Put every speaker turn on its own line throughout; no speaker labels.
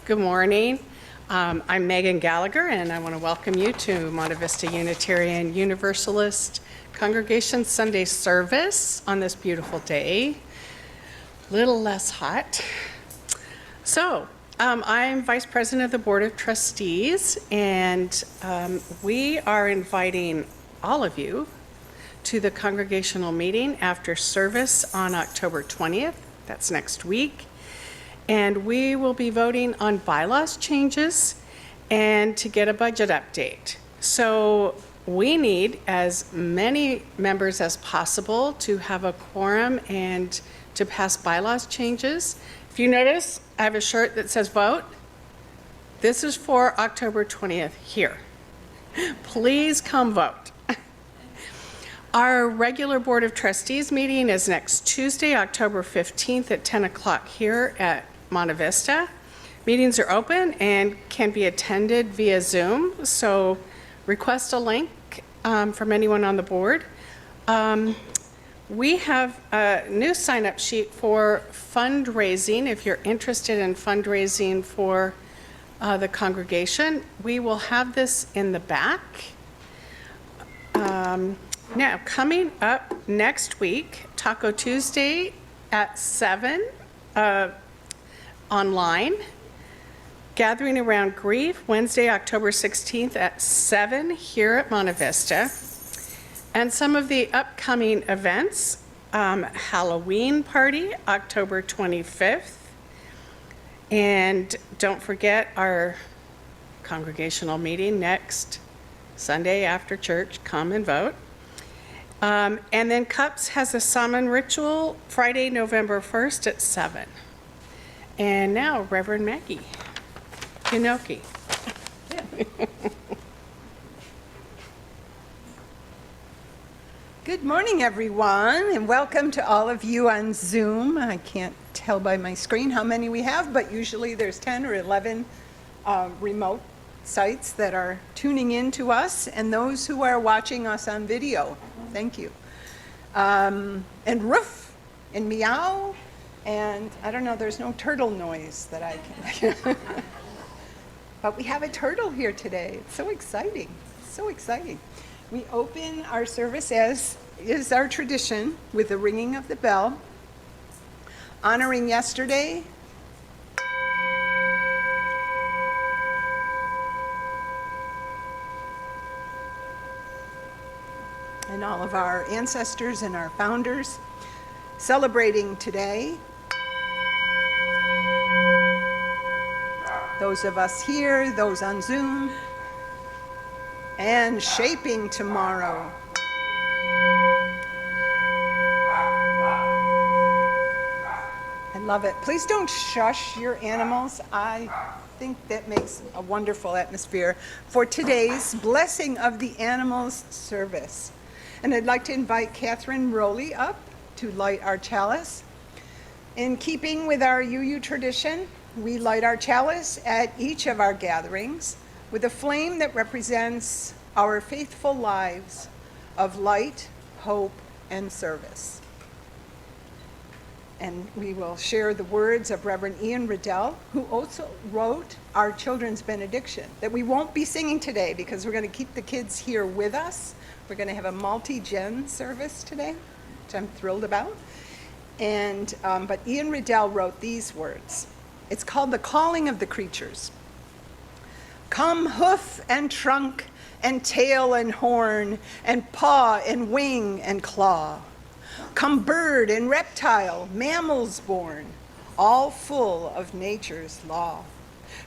Good morning. I'm Megan Gallagher, and I want to welcome you to Monte Vista Unitarian Universalist Congregation Sunday service on this beautiful day. Little less hot. So, I'm Vice President of the Board of Trustees, and we are inviting all of you to the congregational meeting after service on October 20th. That's next week. And we will be voting on bylaws changes and to get a budget update. So we need as many members as possible to have a quorum and to pass bylaws changes. If you notice, I have a shirt that says vote. This is for October 20th here. Please come vote. Our regular Board of Trustees meeting is next Tuesday, October 15th at 10 o'clock here at Monte Vista. Meetings are open and can be attended via Zoom, so request a link from anyone on the board. We have a new sign-up sheet for fundraising. If you're interested in fundraising for the congregation, we will have this in the back. Now, coming up next week, Taco Tuesday at 7 online. Gathering Around Grief, Wednesday, October 16th at 7 here at Monte Vista. And some of the upcoming events, Halloween party, October 25th. And don't forget our congregational meeting next Sunday after church. Come and vote. And then Cups has a summon ritual Friday, November 1st at 7. And now, Reverend Maggie, Yenoki.
Good morning, everyone, and welcome to all of you on Zoom. I can't tell by my screen how many we have, but usually there's 10 or 11 remote sites that are tuning in to us, and those who are watching us on video. Thank you. And Roof and Meow. And I don't know, there's no turtle noise that I can. But we have a turtle here today. It's so exciting, so exciting. We open our service, as is our tradition, with the ringing of the bell, honoring yesterday. And all of our ancestors and our founders, celebrating today. Those of us here, those on Zoom, and shaping tomorrow. I love it. Please don't shush your animals. I think that makes a wonderful atmosphere for today's Blessing of the Animals service. And I'd like to invite Catherine Rowlee up to light our chalice. In keeping with our UU tradition, we light our chalice at each of our gatherings with a flame that represents our faithful lives of light, hope, and service. And we will share the words of Reverend Ian Riddell, who also wrote our children's benediction that we won't be singing today because we're going to keep the kids here with us. We're going to have a multi-gen service today, which I'm thrilled about. And but Ian Riddell wrote these words. It's called The Calling of the Creatures. Come hoof and trunk and tail and horn and paw and wing and claw. Come bird and reptile, mammals born, all full of nature's law.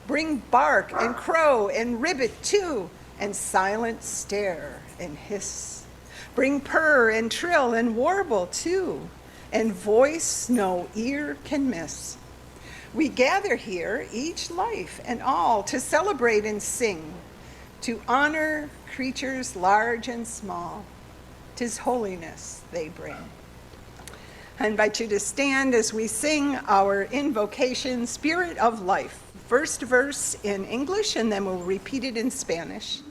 Bring bark and crow and ribbit too, and silent stare and hiss. Bring purr and trill and warble too, and voice no ear can miss. We gather here, each life and all, to celebrate and sing, to honor creatures large and small. 'Tis holiness they bring. I invite you to stand as we sing our invocation, Spirit of Life. First verse in English, and then we'll repeat it in Spanish.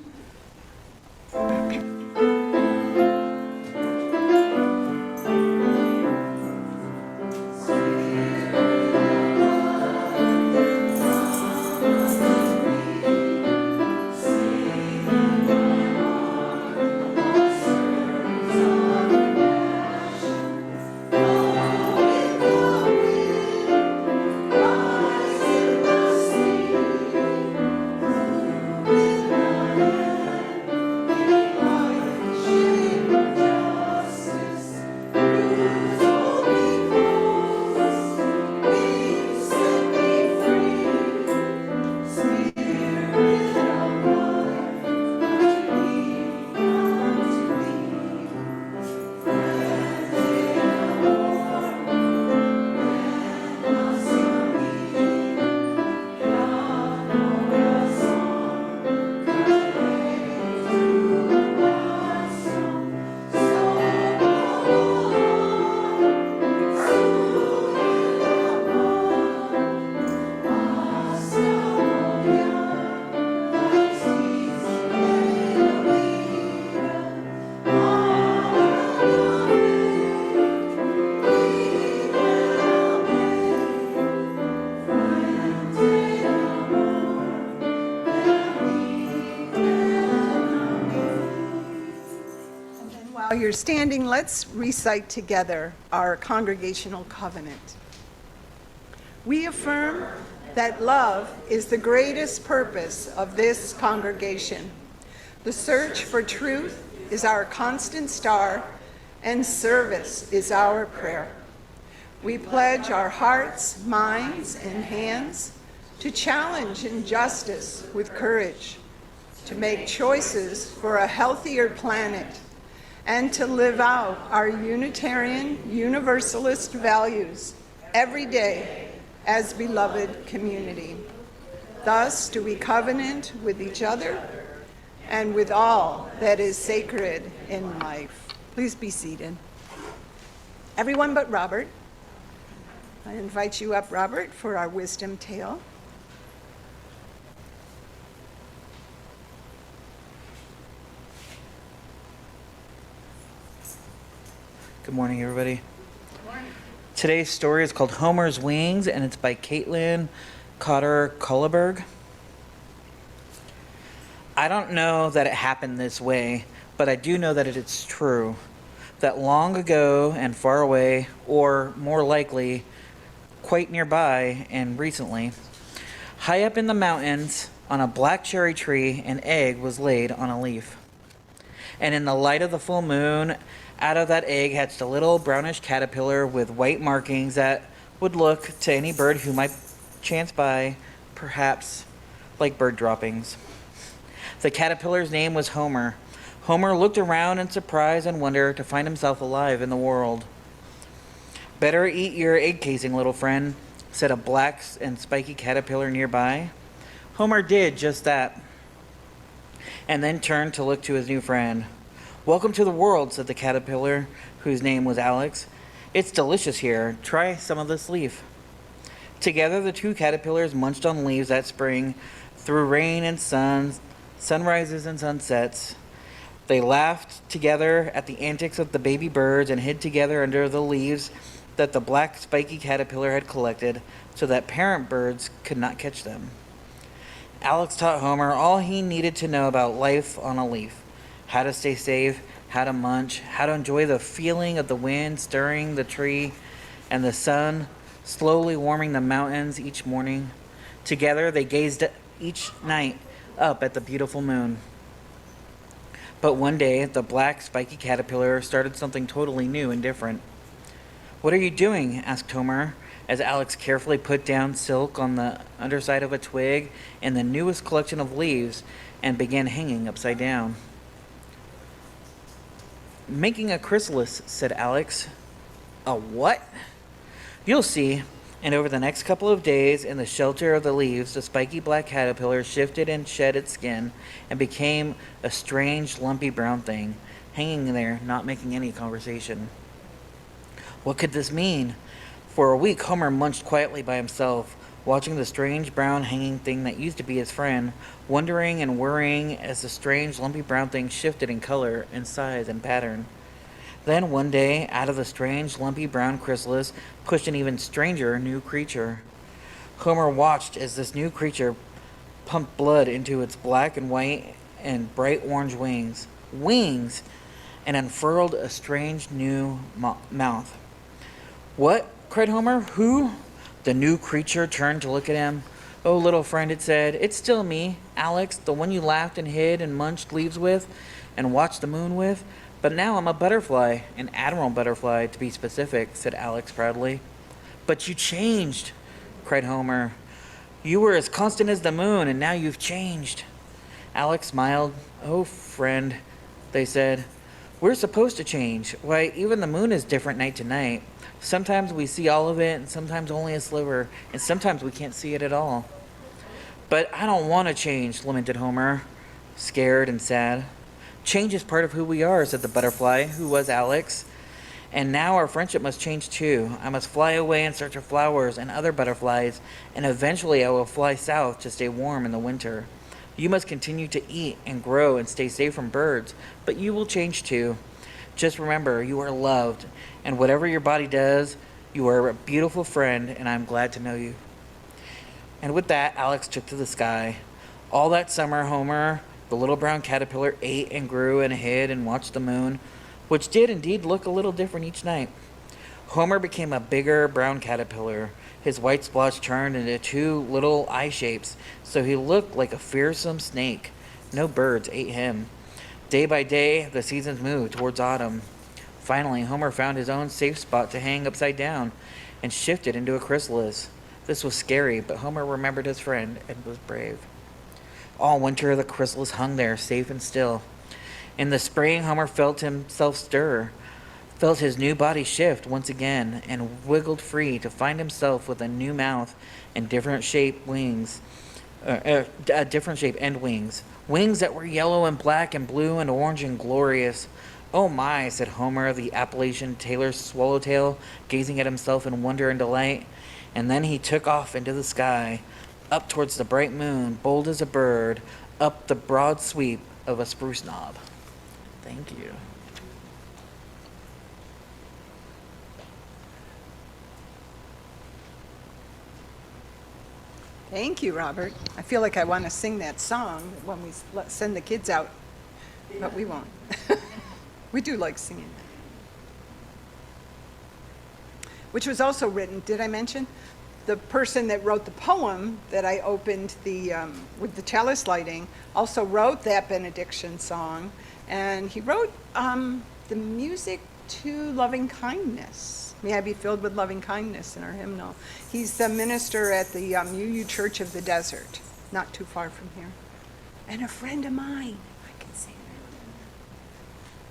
While you're standing, let's recite together our congregational covenant. We affirm that love is the greatest purpose of this congregation. The search for truth is our constant star, and service is our prayer. We pledge our hearts, minds, and hands to challenge injustice with courage, to make choices for a healthier planet, and to live out our Unitarian Universalist values every day as beloved community. Thus do we covenant with each other and with all that is sacred in life. Please be seated. Everyone but Robert. I invite you up, Robert, for our wisdom tale.
Good morning, everybody. Good morning. Today's story is called Homer's Wings, and it's by Caitlin Cotter Culleberg. I don't know that it happened this way, but I do know that it is true. That long ago and far away, or more likely, quite nearby and recently, high up in the mountains, on a black cherry tree, an egg was laid on a leaf. And in the light of the full moon, out of that egg hatched a little brownish caterpillar with white markings that would look to any bird who might chance by, perhaps, like bird droppings. The caterpillar's name was Homer. Homer looked around in surprise and wonder to find himself alive in the world. "Better eat your egg casing, little friend," said a black and spiky caterpillar nearby. Homer did just that, and then turned to look to his new friend. "Welcome to the world," said the caterpillar, whose name was Alex. "It's delicious here. Try some of this leaf." Together, the two caterpillars munched on leaves that spring, through rain and sun, sunrises and sunsets. They laughed together at the antics of the baby birds and hid together under the leaves that the black spiky caterpillar had collected so that parent birds could not catch them. Alex taught Homer all he needed to know about life on a leaf: how to stay safe, how to munch, how to enjoy the feeling of the wind stirring the tree and the sun slowly warming the mountains each morning. Together they gazed each night up at the beautiful moon. But one day, the black spiky caterpillar started something totally new and different. "What are you doing?" asked Homer, as Alex carefully put down silk on the underside of a twig and the newest collection of leaves and began hanging upside down. "Making a chrysalis," said Alex. "A what?" "You'll see." And over the next couple of days, in the shelter of the leaves, the spiky black caterpillar shifted and shed its skin and became a strange, lumpy brown thing, hanging there, not making any conversation. What could this mean? For a week, Homer munched quietly by himself, watching the strange brown hanging thing that used to be his friend, wondering and worrying as the strange lumpy brown thing shifted in color and size and pattern. Then one day, out of the strange lumpy brown chrysalis pushed an even stranger new creature. Homer watched as this new creature pumped blood into its black and white and bright orange wings, and unfurled a strange new mouth. "What?" cried Homer. "Who?" The new creature turned to look at him. "Oh, little friend," it said, "it's still me, Alex, the one you laughed and hid and munched leaves with and watched the moon with. But now I'm a butterfly, an admiral butterfly, to be specific," said Alex proudly. "But you changed," cried Homer. "You were as constant as the moon, and now you've changed." Alex smiled. "Oh, friend," they said, "we're supposed to change. Why, even the moon is different night to night. Sometimes we see all of it, and sometimes only a sliver, and sometimes we can't see it at all." "But I don't want to change," lamented Homer, scared and sad. "Change is part of who we are," said the butterfly, who was Alex. "And now our friendship must change too. I must fly away in search of flowers and other butterflies, and eventually I will fly south to stay warm in the winter. You must continue to eat and grow and stay safe from birds, but you will change too. Just remember, you are loved, and whatever your body does, you are a beautiful friend, and I'm glad to know you." And with that, Alex took to the sky. All that summer, Homer, the little brown caterpillar, ate and grew and hid and watched the moon. which did indeed look a little different each night. Homer became a bigger brown caterpillar. His white splotch turned into two little eye shapes, so he looked like a fearsome snake. No birds ate him. Day by day, the seasons moved towards autumn. Finally, Homer found his own safe spot to hang upside down and shifted into a chrysalis. This was scary, but Homer remembered his friend and was brave. All winter, the chrysalis hung there, safe and still. In the spring, Homer felt himself stir, felt his new body shift once again, and wiggled free to find himself with a new mouth and different shape wings, different shape and wings. Wings that were yellow and black and blue and orange and glorious. "Oh my," said Homer, the Appalachian tailor swallowtail, gazing at himself in wonder and delight. And then he took off into the sky, up towards the bright moon, bold as a bird, up the broad sweep of a spruce knob. Thank you.
Thank you, Robert. I feel like I want to sing that song when we send the kids out, but we won't. We do like singing that. Which was also written, did I mention? The person that wrote the poem that I opened with the chalice lighting also wrote that benediction song, and he wrote the music to Loving Kindness. May I be filled with loving kindness in our hymnal. He's the minister at the UU Church of the Desert, not too far from here. And a friend of mine, I can say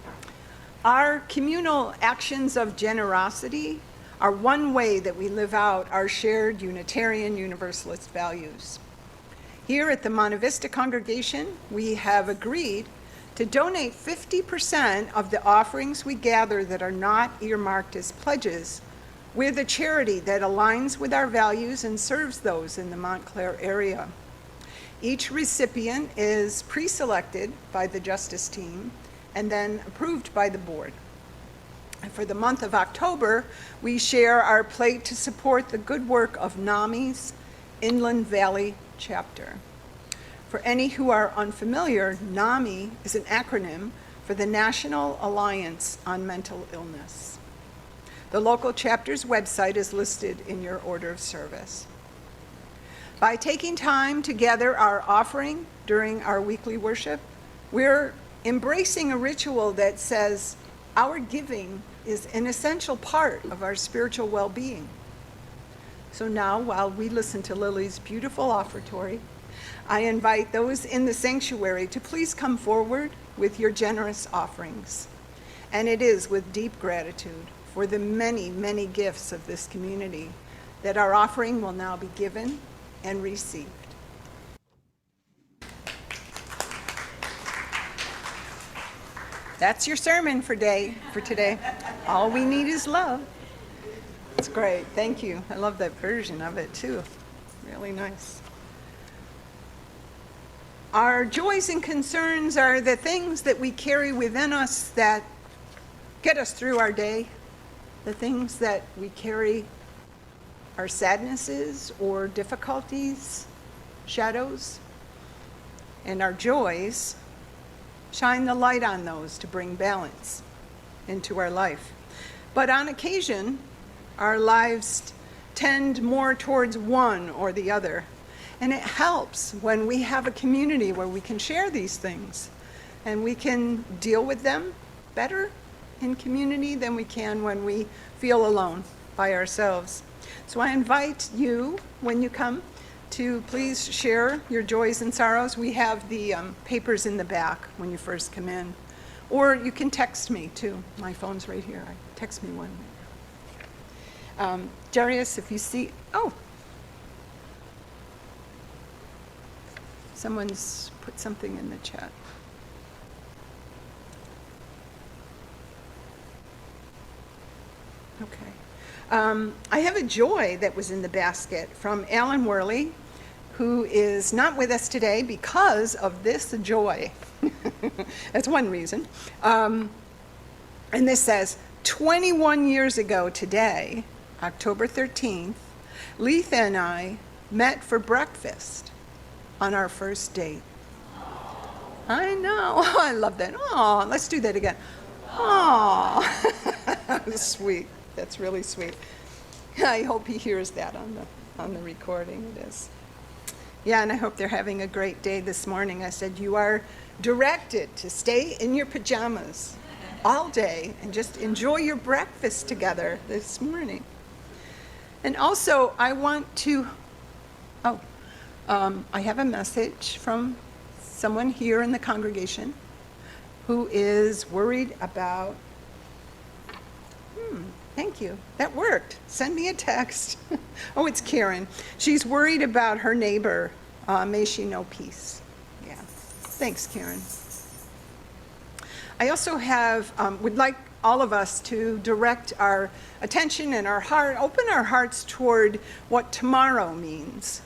that. Our communal actions of generosity are one way that we live out our shared Unitarian Universalist values. Here at the Monte Vista congregation, we have agreed to donate 50% of the offerings we gather that are not earmarked as pledges with a charity that aligns with our values and serves those in the Montclair area. Each recipient is pre-selected by the Justice team and then approved by the board. And for the month of October, we share our plate to support the good work of NAMI's Inland Valley chapter. For any who are unfamiliar, NAMI is an acronym for the National Alliance on Mental Illness. The local chapter's website is listed in your order of service. By taking time to gather our offering during our weekly worship, we're embracing a ritual that says our giving is an essential part of our spiritual well-being. So now, while we listen to Lily's beautiful offertory, I invite those in the sanctuary to please come forward with your generous offerings. And it is with deep gratitude for the many, many gifts of this community that our offering will now be given and received. That's your sermon for today. All we need is love. It's great. Thank you. I love that version of it too. Really nice. Our joys and concerns are the things that we carry within us that get us through our day, the things that we carry, our sadnesses or difficulties, shadows, and our joys. Shine the light on those to bring balance into our life. But on occasion, our lives tend more towards one or the other. And it helps when we have a community where we can share these things and we can deal with them better in community than we can when we feel alone by ourselves. So I invite you, when you come, to please share your joys and sorrows. We have the papers in the back when you first come in. Or you can text me too. My phone's right here. Text me one. Jaryus, if you see, someone's put something in the chat. Okay. I have a joy that was in the basket from Alan Worley, who is not with us today because of this joy. That's one reason. And this says, 21 years ago today, October 13th, Letha and I met for breakfast on our first date. I know. I love that. Oh, let's do that again. Aw, that was sweet. That's really sweet. I hope he hears that on the recording. It is. Yeah, and I hope they're having a great day this morning. I said, you are directed to stay in your pajamas all day and just enjoy your breakfast together this morning. And also, I want to, I have a message from someone here in the congregation who is worried about, thank you, that worked. Send me a text. Oh, it's Karen. She's worried about her neighbor. May she know peace. Yeah, thanks, Karen. I also would like all of us to direct our attention and our heart, open our hearts toward what tomorrow means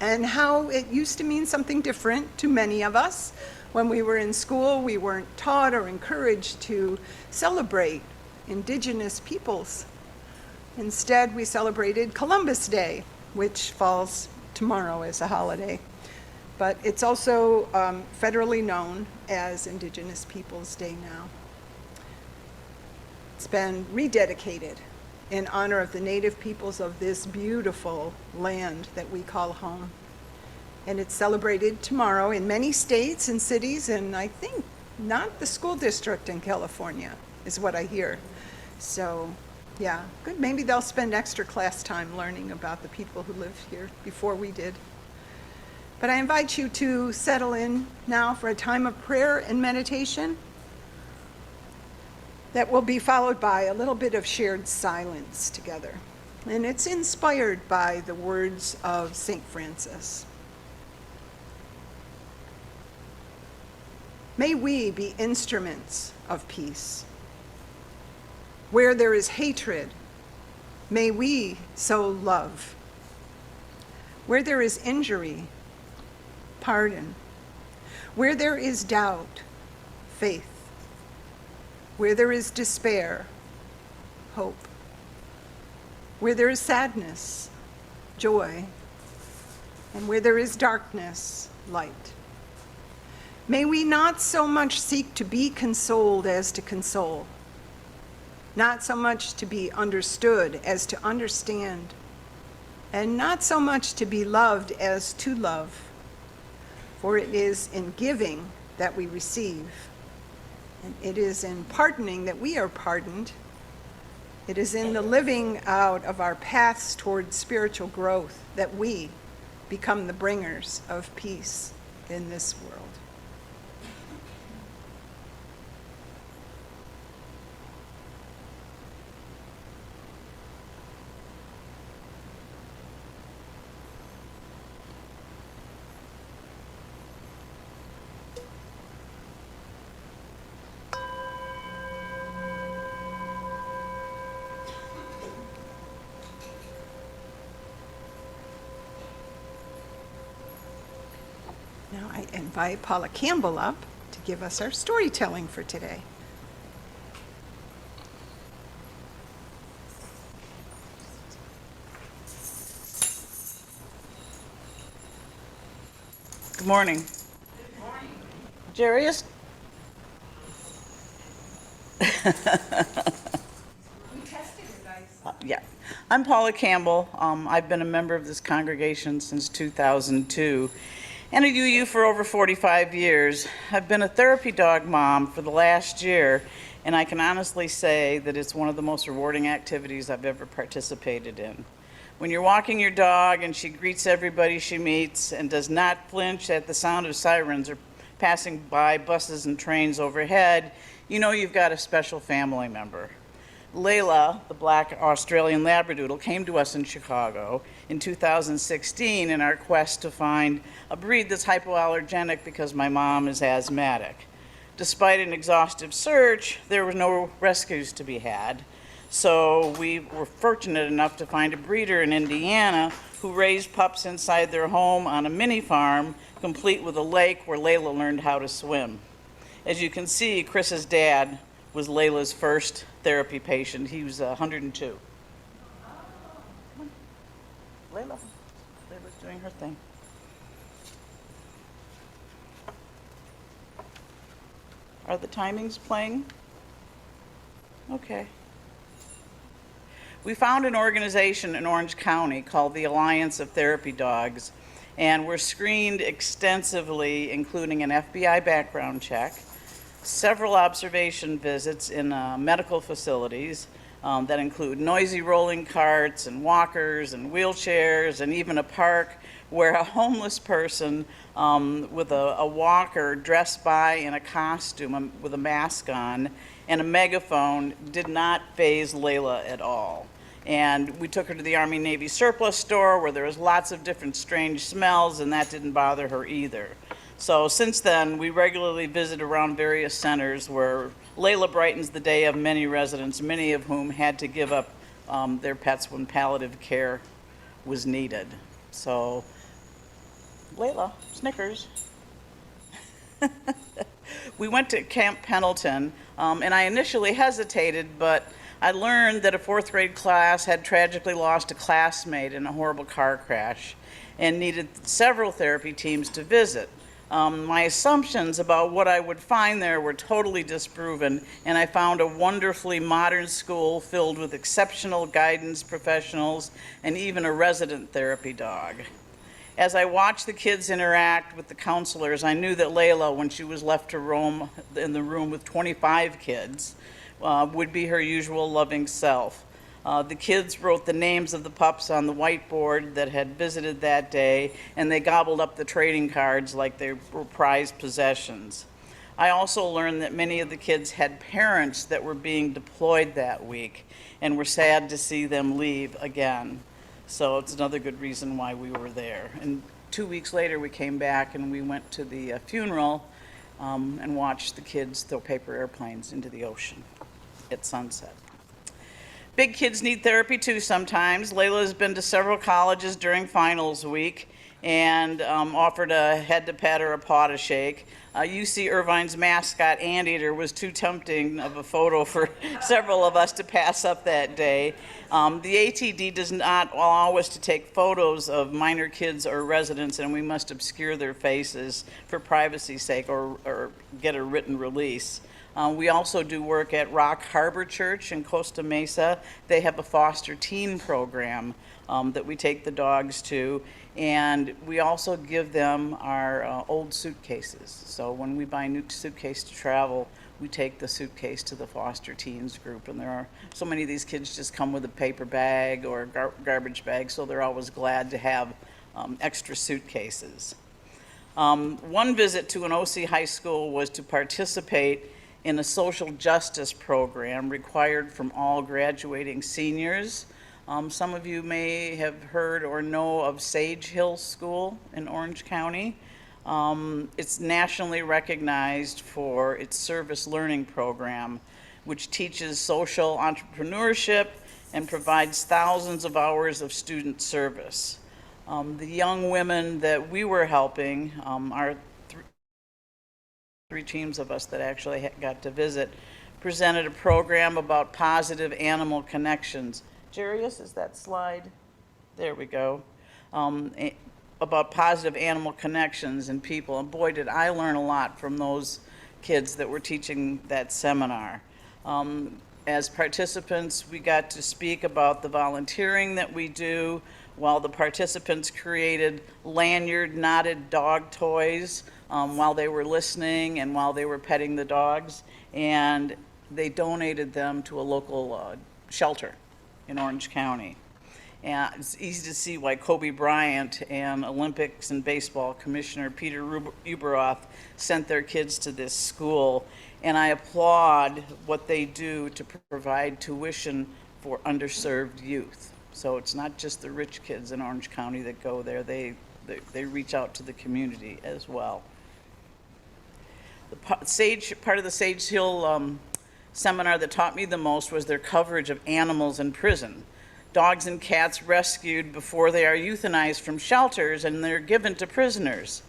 and how it used to mean something different to many of us. When we were in school, we weren't taught or encouraged to celebrate Indigenous peoples. Instead, we celebrated Columbus Day, which falls tomorrow as a holiday. But it's also federally known as Indigenous Peoples Day now. It's been rededicated in honor of the native peoples of this beautiful land that we call home. And it's celebrated tomorrow in many states and cities, and I think not the school district in California, is what I hear. So, yeah, good. Maybe they'll spend extra class time learning about the people who lived here before we did. But I invite you to settle in now for a time of prayer and meditation that will be followed by a little bit of shared silence together. And it's inspired by the words of St. Francis. May we be instruments of peace. Where there is hatred, may we sow love. Where there is injury, pardon. Where there is doubt, faith. Where there is despair, hope. Where there is sadness, joy. And where there is darkness, light. May we not so much seek to be consoled as to console, not so much to be understood as to understand, and not so much to be loved as to love. For it is in giving that we receive, and it is in pardoning that we are pardoned. It is in the living out of our paths toward spiritual growth that we become the bringers of peace in this world. Now I invite Paula Campbell up to give us our storytelling for today.
Good morning.
Good morning.
Jaryus?
We tested it, guys.
Yeah. I'm Paula Campbell. I've been a member of this congregation since 2002, and a UU for over 45 years. I've been a therapy dog mom for the last year, and I can honestly say that it's one of the most rewarding activities I've ever participated in. When you're walking your dog and she greets everybody she meets and does not flinch at the sound of sirens or passing by buses and trains overhead, you know you've got a special family member. Layla, the black Australian Labradoodle, came to us in Chicago in 2016 in our quest to find a breed that's hypoallergenic because my mom is asthmatic. Despite an exhaustive search, there were no rescues to be had. So we were fortunate enough to find a breeder in Indiana who raised pups inside their home on a mini farm, complete with a lake where Layla learned how to swim. As you can see, Chris's dad was Layla's first therapy patient. He was 102. Layla, Layla's doing her thing. Are the timings playing? Okay. We found an organization in Orange County called the Alliance of Therapy Dogs, and were screened extensively, including an FBI background check, several observation visits in medical facilities that include noisy rolling carts and walkers and wheelchairs, and even a park where a homeless person with a walker dressed by in a costume with a mask on and a megaphone did not faze Layla at all. And we took her to the Army Navy surplus store where there was lots of different strange smells, and that didn't bother her either. So since then, we regularly visit around various centers where Layla brightens the day of many residents, many of whom had to give up their pets when palliative care was needed. So, Layla, Snickers. We went to Camp Pendleton, and I initially hesitated, but I learned that a fourth grade class had tragically lost a classmate in a horrible car crash and needed several therapy teams to visit. My assumptions about what I would find there were totally disproven, and I found a wonderfully modern school filled with exceptional guidance professionals and even a resident therapy dog. As I watched the kids interact with the counselors, I knew that Layla, when she was left to roam in the room with 25 kids, would be her usual loving self. The kids wrote the names of the pups on the whiteboard that had visited that day, and they gobbled up the trading cards like they were prized possessions. I also learned that many of the kids had parents that were being deployed that week and were sad to see them leave again. So it's another good reason why we were there. And 2 weeks later, we came back and we went to the funeral and watched the kids throw paper airplanes into the ocean at sunset. Big kids need therapy too sometimes. Layla has been to several colleges during finals week and offered a head to pet or a paw to shake. UC Irvine's mascot, Anteater, was too tempting of a photo for several of us to pass up that day. The ATD does not allow us to take photos of minor kids or residents, and we must obscure their faces for privacy's sake or get a written release. We also do work at Rock Harbor Church in Costa Mesa. They have a foster teen program that we take the dogs to, and we also give them our old suitcases. So when we buy a new suitcase to travel, we take the suitcase to the foster teens group, and there are so many of these kids just come with a paper bag or a garbage bag, so they're always glad to have extra suitcases. One visit to an OC high school was to participate in a social justice program required from all graduating seniors. Some of you may have heard or know of Sage Hill School in Orange County. It's nationally recognized for its service learning program, which teaches social entrepreneurship and provides thousands of hours of student service. The young women that we were helping, our three teams of us that actually got to visit, presented a program about positive animal connections. Jaryus, is that slide? There we go. About positive animal connections and people. And boy, did I learn a lot from those kids that were teaching that seminar. As participants, we got to speak about the volunteering that we do, while the participants created lanyard knotted dog toys while they were listening and while they were petting the dogs, and they donated them to a local shelter in Orange County. And it's easy to see why Kobe Bryant and Olympics and baseball commissioner Peter Uberoth sent their kids to this school, and I applaud what they do to provide tuition for underserved youth. So it's not just the rich kids in Orange County that go there, they reach out to the community as well. The part of the Sage Hill seminar that taught me the most was their coverage of animals in prison. Dogs and cats rescued before they are euthanized from shelters and they're given to prisoners.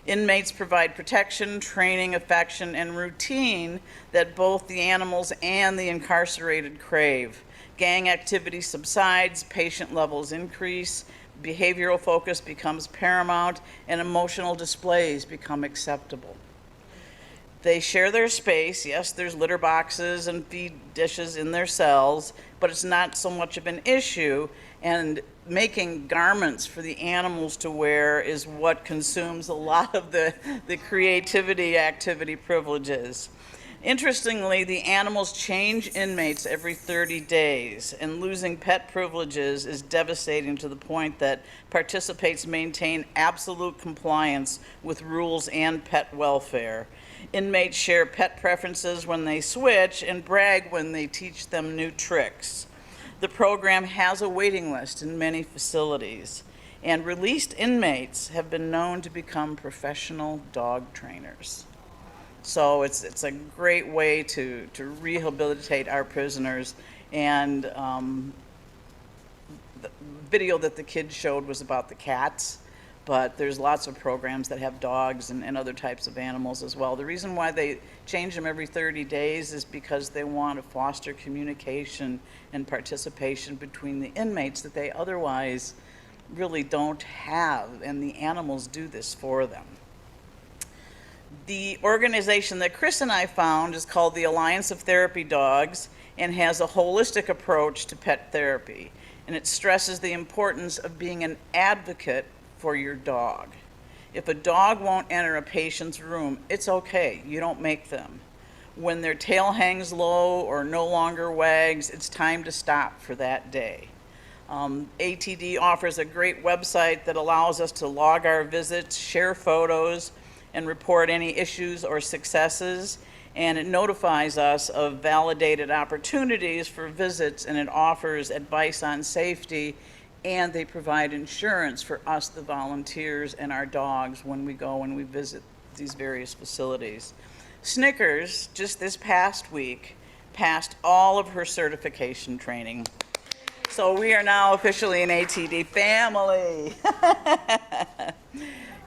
Inmates provide protection, training, affection, and routine that both the animals and the incarcerated crave. Gang activity subsides, patient levels increase, behavioral focus becomes paramount, and emotional displays become acceptable. They share their space. Yes, there's litter boxes and feed dishes in their cells, but it's not so much of an issue. And making garments for the animals to wear is what consumes a lot of the creativity activity privileges. Interestingly, the animals change inmates every 30 days, and losing pet privileges is devastating to the point that participants maintain absolute compliance with rules and pet welfare. Inmates share pet preferences when they switch and brag when they teach them new tricks. The program has a waiting list in many facilities, and released inmates have been known to become professional dog trainers. So it's a great way to rehabilitate our prisoners. And the video that the kids showed was about the cats, but there's lots of programs that have dogs and other types of animals as well. The reason why they change them every 30 days is because they want to foster communication and participation between the inmates that they otherwise really don't have, and the animals do this for them. The organization that Chris and I found is called the Alliance of Therapy Dogs and has a holistic approach to pet therapy. And it stresses the importance of being an advocate for your dog. If a dog won't enter a patient's room, it's okay. You don't make them. When their tail hangs low or no longer wags, it's time to stop for that day. ATD offers a great website that allows us to log our visits, share photos, and report any issues or successes, and it notifies us of validated opportunities for visits, and it offers advice on safety, and they provide insurance for us, the volunteers, and our dogs when we go and we visit these various facilities. Snickers, just this past week, passed all of her certification training. So we are now officially an ATD family.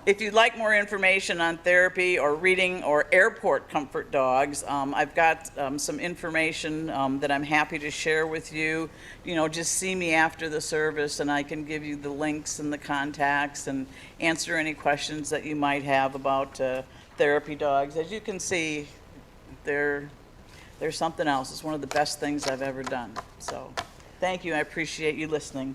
If you'd like more information on therapy or reading or airport comfort dogs, I've got some information that I'm happy to share with you. You know, just see me after the service and I can give you the links and the contacts and answer any questions that you might have about therapy dogs. As you can see, they're something else. It's one of the best things I've ever done. So thank you. I appreciate you listening.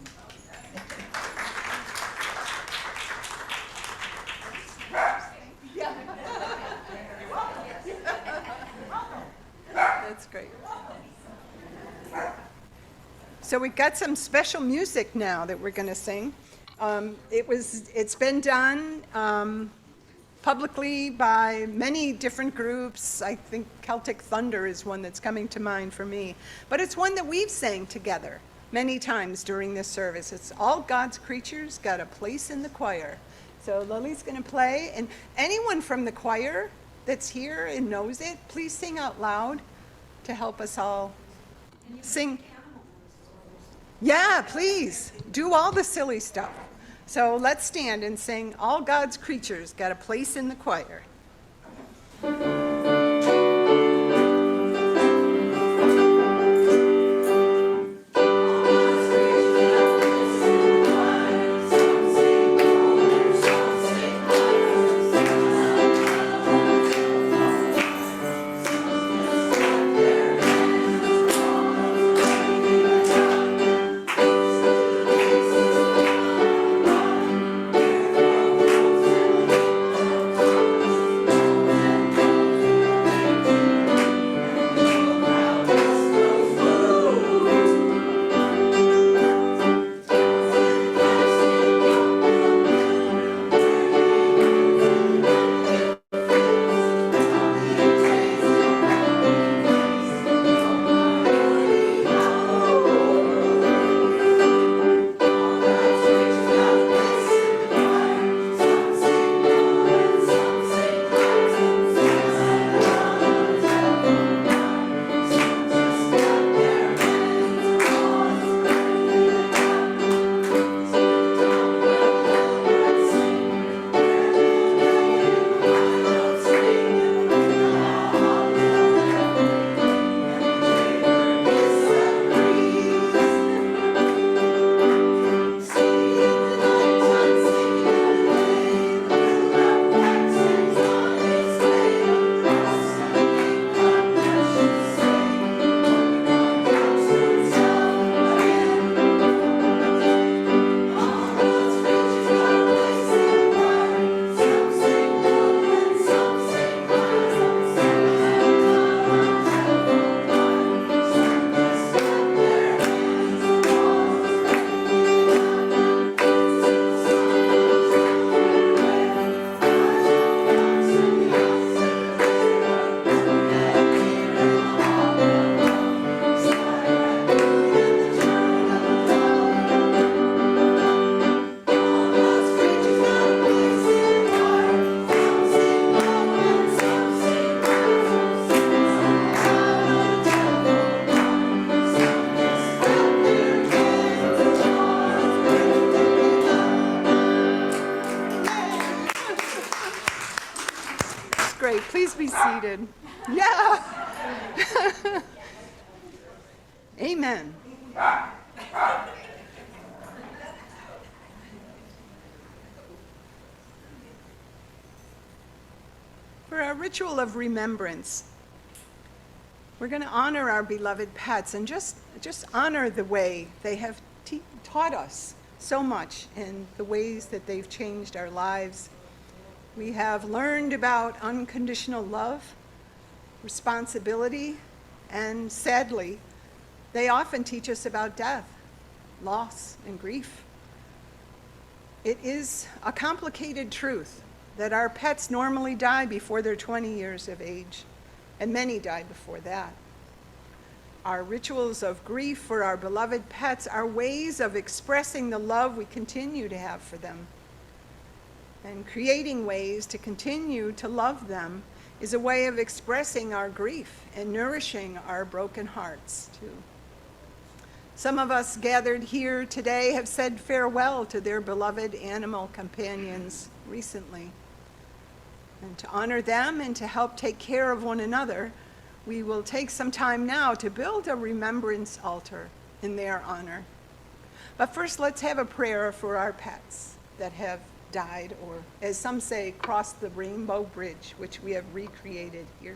That's great. So we've got some special music now that we're going to sing. It's been done publicly by many different groups. I think Celtic Thunder is one that's coming to mind for me. But it's one that we've sang together many times during this service. It's All God's Creatures Got a Place in the Choir. So Lily's going to play, and anyone from the choir that's here and knows it, please sing out loud to help us all sing. Yeah, please, do all the silly stuff. So let's stand and sing All God's Creatures Got a Place in the Choir. excited. Yeah. Amen. For our ritual of remembrance, we're going to honor our beloved pets and just honor the way they have taught us so much and the ways that they've changed our lives. We have learned about unconditional love, responsibility, and sadly, they often teach us about death, loss, and grief. It is a complicated truth that our pets normally die before they're 20 years of age, and many die before that. Our rituals of grief for our beloved pets are ways of expressing the love we continue to have for them. And creating ways to continue to love them is a way of expressing our grief and nourishing our broken hearts, too. Some of us gathered here today have said farewell to their beloved animal companions recently. And to honor them and to help take care of one another, we will take some time now to build a remembrance altar in their honor. But first, let's have a prayer for our pets that have died, or as some say, crossed the rainbow bridge, which we have recreated here.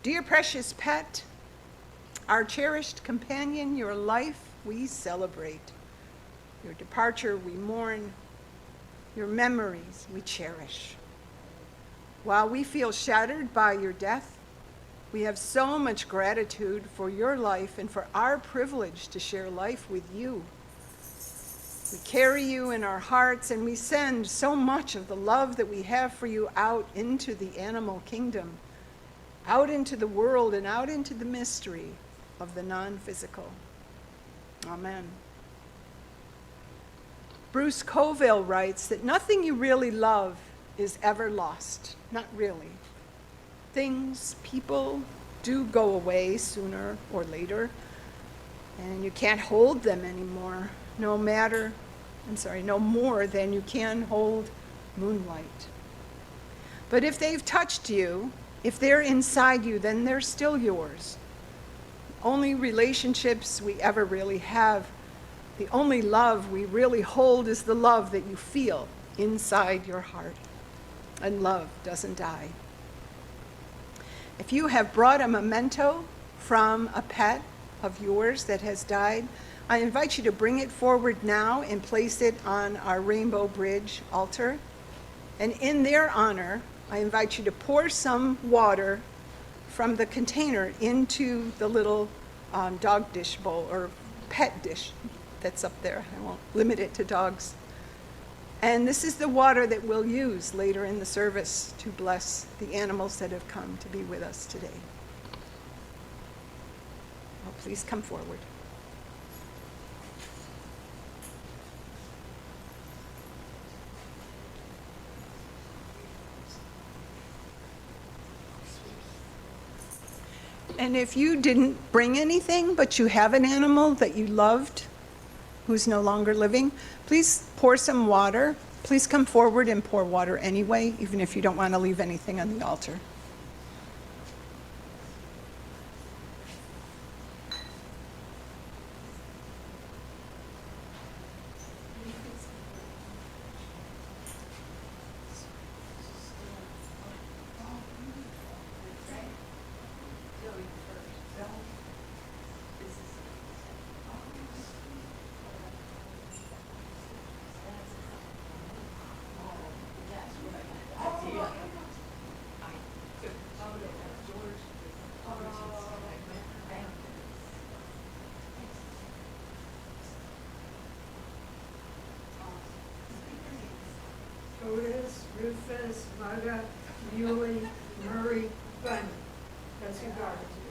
Dear precious pet, our cherished companion, your life we celebrate. Your departure we mourn. Your memories we cherish. While we feel shattered by your death, we have so much gratitude for your life and for our privilege to share life with you. We carry you in our hearts, and we send so much of the love that we have for you out into the animal kingdom, out into the world, and out into the mystery of the non-physical. Amen. Bruce Coville writes that nothing you really love is ever lost. Not really. Things, people do go away sooner or later, and you can't hold them anymore, no more than you can hold moonlight. But if they've touched you, if they're inside you, then they're still yours. The only relationships we ever really have, the only love we really hold is the love that you feel inside your heart. And love doesn't die. If you have brought a memento from a pet of yours that has died, I invite you to bring it forward now and place it on our Rainbow Bridge altar. And in their honor, I invite you to pour some water from the container into the little dog dish bowl or pet dish that's up there. I won't limit it to dogs. And this is the water that we'll use later in the service to bless the animals that have come to be with us today. Oh, please come forward. And if you didn't bring anything, but you have an animal that you loved who's no longer living, please pour some water. Please come forward and pour water anyway, even if you don't want to leave anything on the altar.
Otis, Rufus, Margaret, Muley, Murray, Bunny. That's who God is.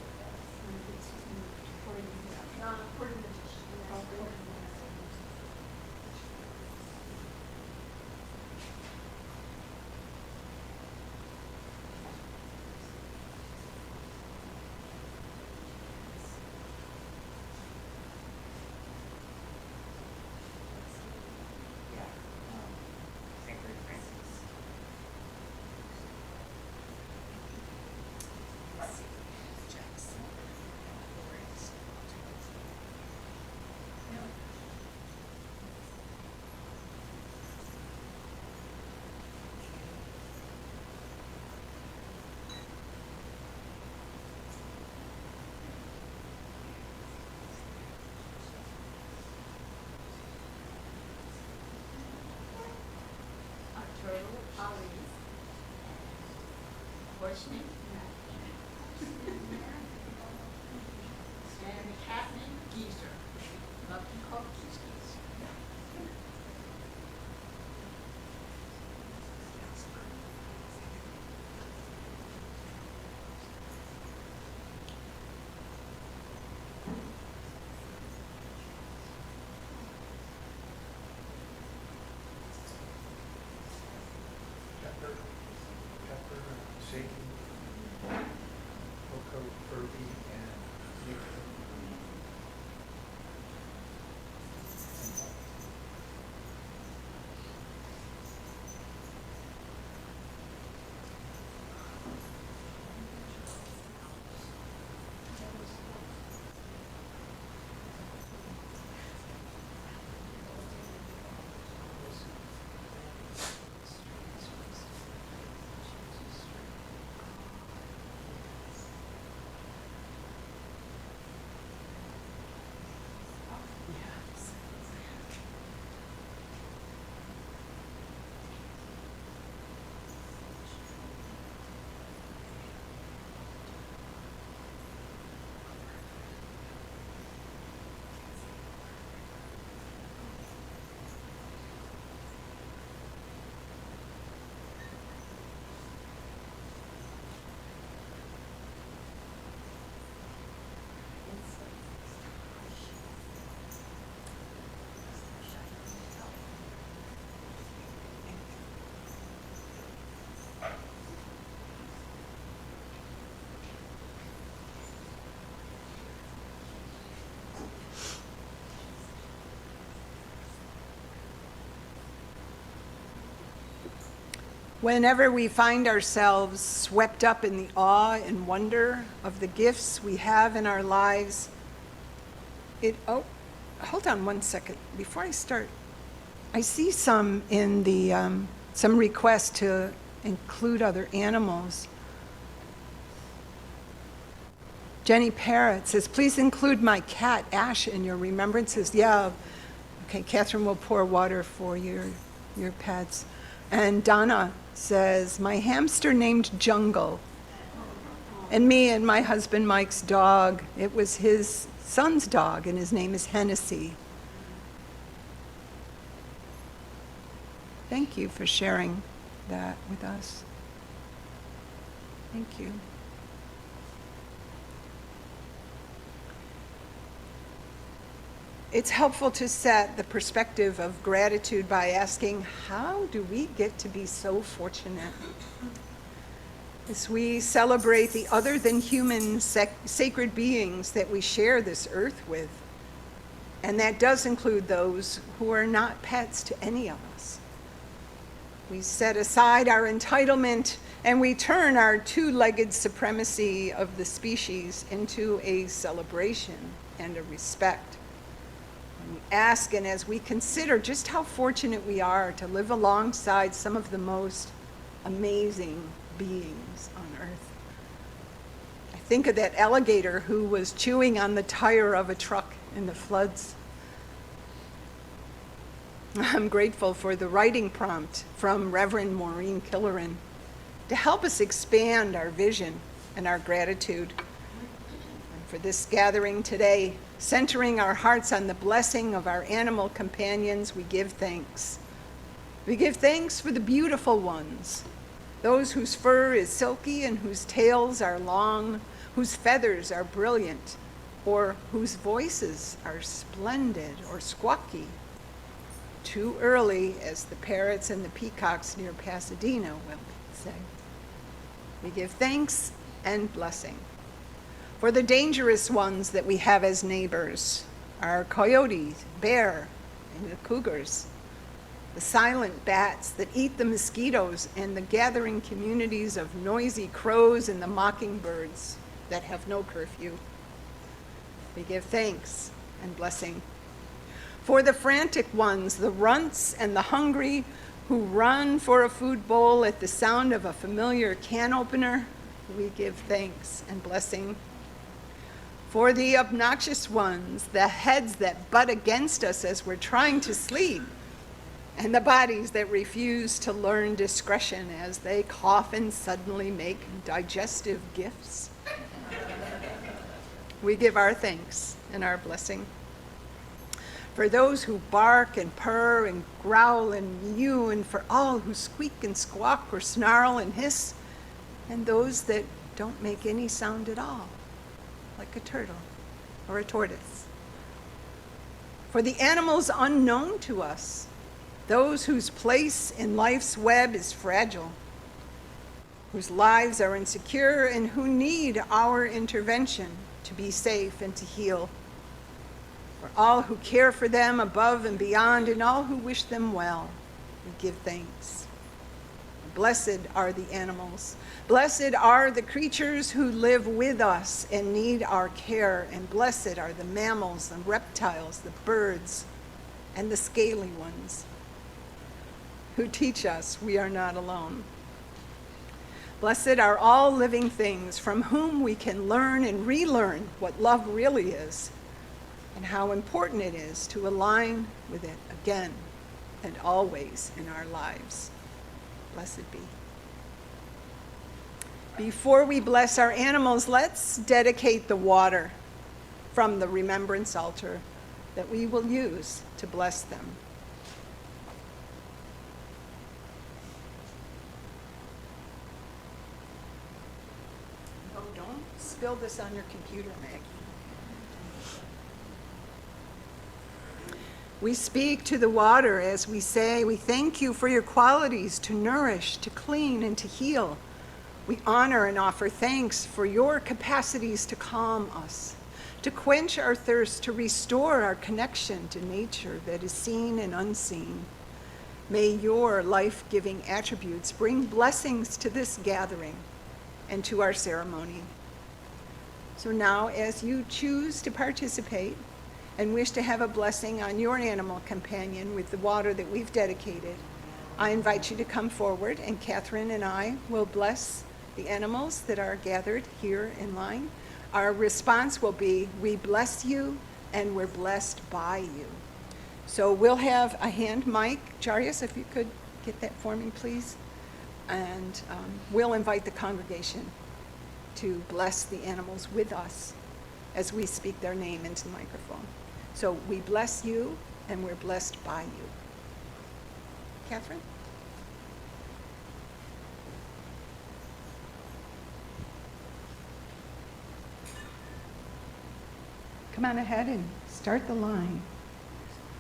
turtle, Ali. Horseman, and a cat named Geezer. Love to call Geese.
Pepper, Shaky, Coco, Furby, and Nick.
Whenever we find ourselves swept up in the awe and wonder of the gifts we have in our lives, hold on one second. Before I start, I see some in the, some requests to include other animals. Jenny Parrott says, please include my cat, Ash, in your remembrances. Yeah, okay, Catherine will pour water for your pets. And Donna says, my hamster named Jungle. And me and my husband Mike's dog, it was his son's dog, and his name is Hennessy. Thank you for sharing that with us. Thank you. It's helpful to set the perspective of gratitude by asking, how do we get to be so fortunate? As we celebrate the other than human sacred beings that we share this earth with, and that does include those who are not pets to any of us. We set aside our entitlement and we turn our two-legged supremacy of the species into a celebration and a respect. We ask, and as we consider just how fortunate we are to live alongside some of the most amazing beings on earth. I think of that alligator who was chewing on the tire of a truck in the floods. I'm grateful for the writing prompt from Reverend Maureen Killeran to help us expand our vision and our gratitude. And for this gathering today, centering our hearts on the blessing of our animal companions, we give thanks. We give thanks for the beautiful ones, those whose fur is silky and whose tails are long, whose feathers are brilliant, or whose voices are splendid or squawky. Too early, as the parrots and the peacocks near Pasadena will say. We give thanks and blessing for the dangerous ones that we have as neighbors, our coyotes, bear, and the cougars, the silent bats that eat the mosquitoes, and the gathering communities of noisy crows and the mockingbirds that have no curfew. We give thanks and blessing for the frantic ones, the runts and the hungry who run for a food bowl at the sound of a familiar can opener. We give thanks and blessing for the obnoxious ones, the heads that butt against us as we're trying to sleep, and the bodies that refuse to learn discretion as they cough and suddenly make digestive gifts. We give our thanks and our blessing for those who bark and purr and growl and mew, and for all who squeak and squawk or snarl and hiss, and those that don't make any sound at all, like a turtle or a tortoise. For the animals unknown to us, those whose place in life's web is fragile, whose lives are insecure, and who need our intervention to be safe and to heal. For all who care for them above and beyond, and all who wish them well, we give thanks. Blessed are the animals. Blessed are the creatures who live with us and need our care. And blessed are the mammals, the reptiles, the birds, and the scaly ones who teach us we are not alone. Blessed are all living things from whom we can learn and relearn what love really is, and how important it is to align with it again and always in our lives. Blessed be. Before we bless our animals, let's dedicate the water from the remembrance altar that we will use to bless them. Oh, don't spill this on your computer, Meg. We speak to the water as we say, we thank you for your qualities to nourish, to clean, and to heal. We honor and offer thanks for your capacities to calm us, to quench our thirst, to restore our connection to nature that is seen and unseen. May your life-giving attributes bring blessings to this gathering and to our ceremony. So now, as you choose to participate, and wish to have a blessing on your animal companion with the water that we've dedicated, I invite you to come forward, and Catherine and I will bless the animals that are gathered here in line. Our response will be, we bless you and we're blessed by you. So we'll have a hand mic. Jaryus, if you could get that for me, please. And we'll invite the congregation to bless the animals with us as we speak their name into the microphone. So we bless you, and we're blessed by you. Catherine? Come on ahead and start the line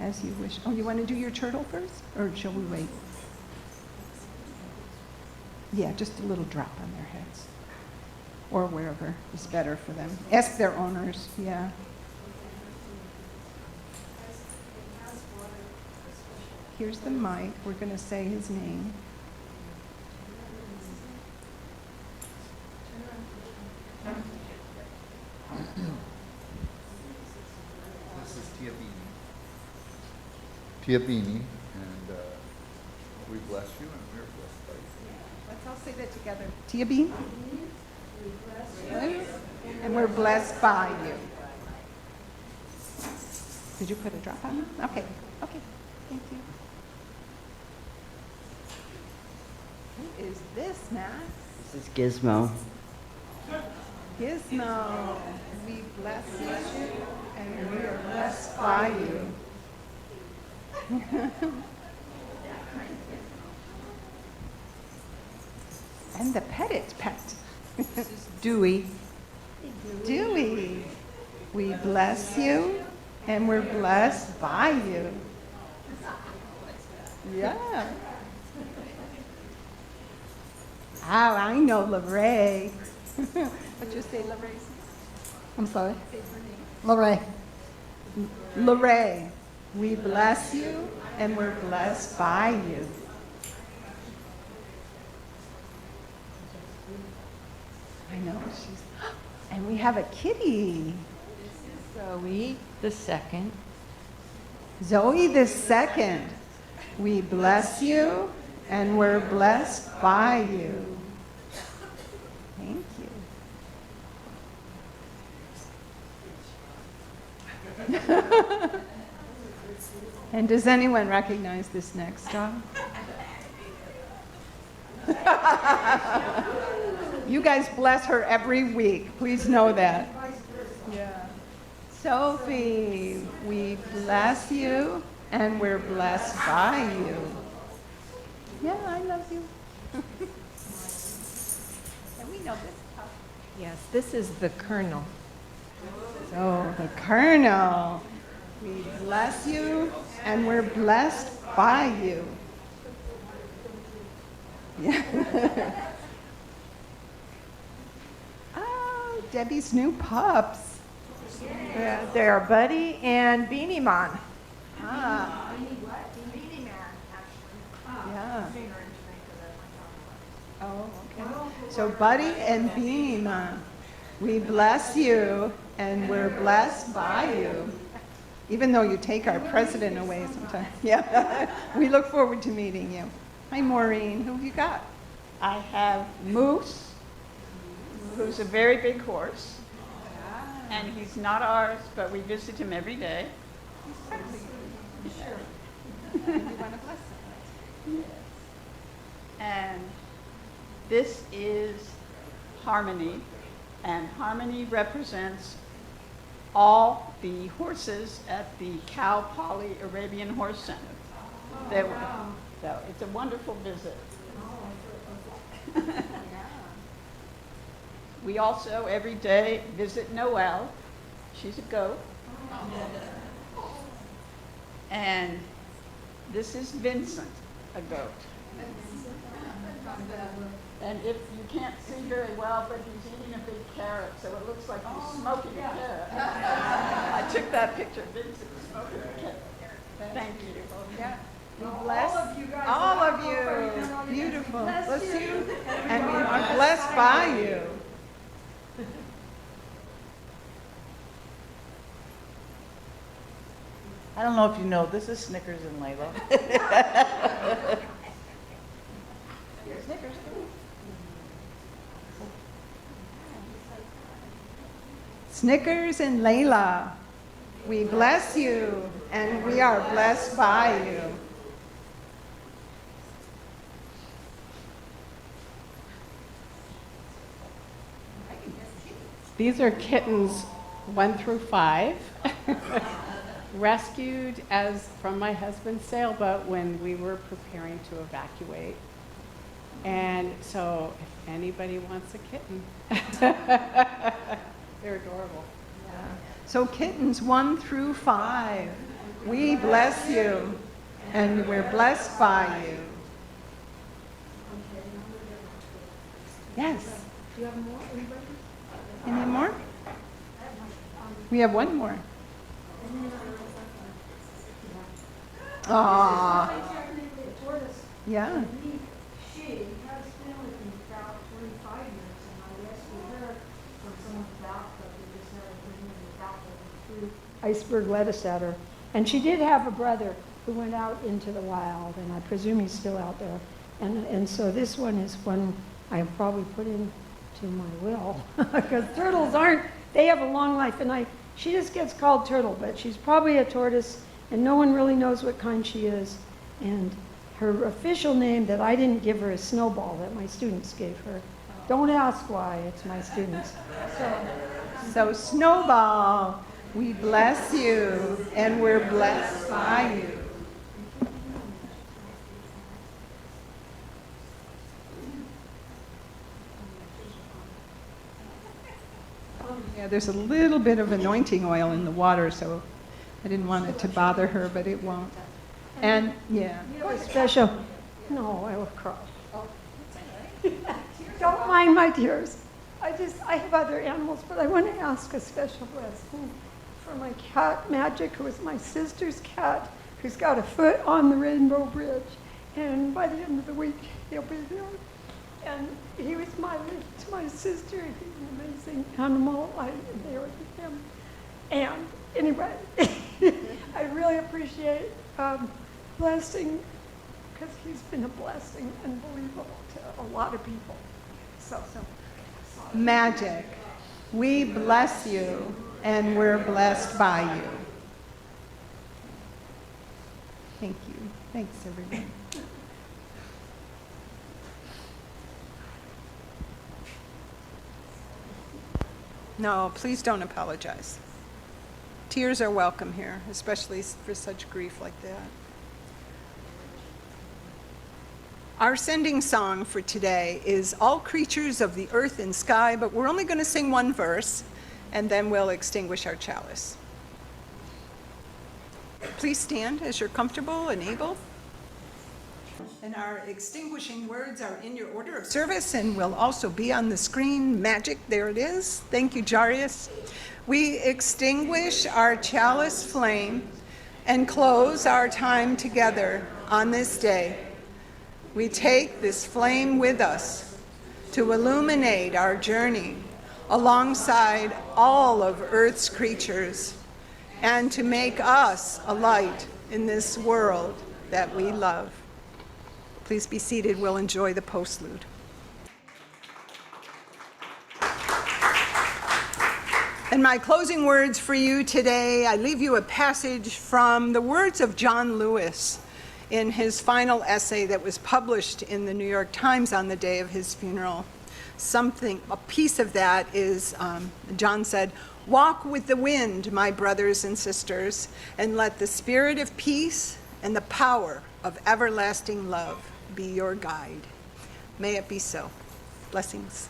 as you wish. Oh, you want to do your turtle first, or shall we wait? Yeah, just a little drop on their heads, or wherever is better for them. Ask their owners, yeah. Here's the mic. We're going to say his name.
This is Tiabini, and we bless you and we're blessed by you.
Let's all say that together. Tiabini. And we're blessed by you. Did you put a drop on them? Okay. Okay. Thank you. Who is this, Matt?
This is Gizmo.
Gizmo. We bless you, and we are blessed by you. And the petted pet. Dewey. Dewey. We bless you, and we're blessed by you. Yeah. Oh, I know LaRae. What'd you say, LaRae? I'm sorry? LaRae. LaRae. We bless you, and we're blessed by you. I know, she's, and we have a kitty.
Zoe the second.
Zoe the second. We bless you, and we're blessed by you. Thank you. And does anyone recognize this next dog? You guys bless her every week. Please know that. Yeah. Sophie, we bless you and we're blessed by you. Yeah, I love you. And we know this.
Yes, this is the Colonel.
So, the Colonel, we bless you and we're blessed by you. Yeah. Oh, Debbie's new pups.
Yeah, they are Buddy and Beanie Man.
Ah, yeah. Oh, okay. So Buddy and Beanie Man, we bless you and we're blessed by you. Even though you take our president away sometimes. Yeah. We look forward to meeting you. Hi, Maureen. Who have you got?
I have Moose, who's a very big horse, and he's not ours, but we visit him every day.
You want to bless him?
And this is Harmony, and Harmony represents all the horses at the Cal Poly Arabian Horse Center. So it's a wonderful visit. We also every day visit Noelle. She's a goat. And this is Vincent, a goat. And if you can't see very well, but he's eating a big carrot, so it looks like he's smoking a carrot. I took that picture, Vincent smoking a carrot. Thank you.
Yeah. We bless all of you. Beautiful. Bless you. And we are blessed by you.
I don't know if you know, this is Snickers and Layla.
Snickers and Layla, we bless you and we are blessed by you.
These are kittens 1 through 5, rescued from my husband's sailboat when we were preparing to evacuate. And so if anybody wants a kitten, they're adorable.
So kittens 1 through 5, we bless you and we're blessed by you. Yes.
Do you have more, anybody?
Any more? We have one more. Aww. Yeah.
She has been with me about 25 years, and I rescued her from someone's bathtub. They just had her in the bathtub and threw iceberg lettuce at her. And she did have a brother who went out into the wild, and I presume he's still out there. And so this one is one I probably put into my will, because turtles they have a long life, and she just gets called Turtle, but she's probably a tortoise, and no one really knows what kind she is. And her official name that I didn't give her is Snowball, that my students gave her. Don't ask why, it's my students.
So Snowball, we bless you and we're blessed by you. Yeah, there's a little bit of anointing oil in the water, so I didn't want it to bother her, but it won't. And yeah.
Special. No, I will cry. Don't mind my tears. I have other animals, but I want to ask a special blessing for my cat, Magic, who is my sister's cat, who's got a foot on the Rainbow Bridge. And by the end of the week, he'll be there. And he was my sister. He's an amazing animal. I'm there with him. And anyway, I really appreciate blessing, because he's been a blessing, unbelievable to a lot of people. So.
Magic, we bless you and we're blessed by you. Thank you. Thanks, everyone. No, please don't apologize. Tears are welcome here, especially for such grief like that. Our sending song for today is All Creatures of the Earth and Sky, but we're only going to sing one verse, and then we'll extinguish our chalice. Please stand as you're comfortable and able. And our extinguishing words are in your order of service and will also be on the screen. Magic, there it is. Thank you, Jaryus. We extinguish our chalice flame and close our time together on this day. We take this flame with us to illuminate our journey alongside all of Earth's creatures and to make us a light in this world that we love. Please be seated. We'll enjoy the postlude. And my closing words for you today, I leave you a passage from the words of John Lewis in his final essay that was published in the New York Times on the day of his funeral. A piece of that is, John said, "Walk with the wind, my brothers and sisters, and let the spirit of peace and the power of everlasting love be your guide." May it be so. Blessings.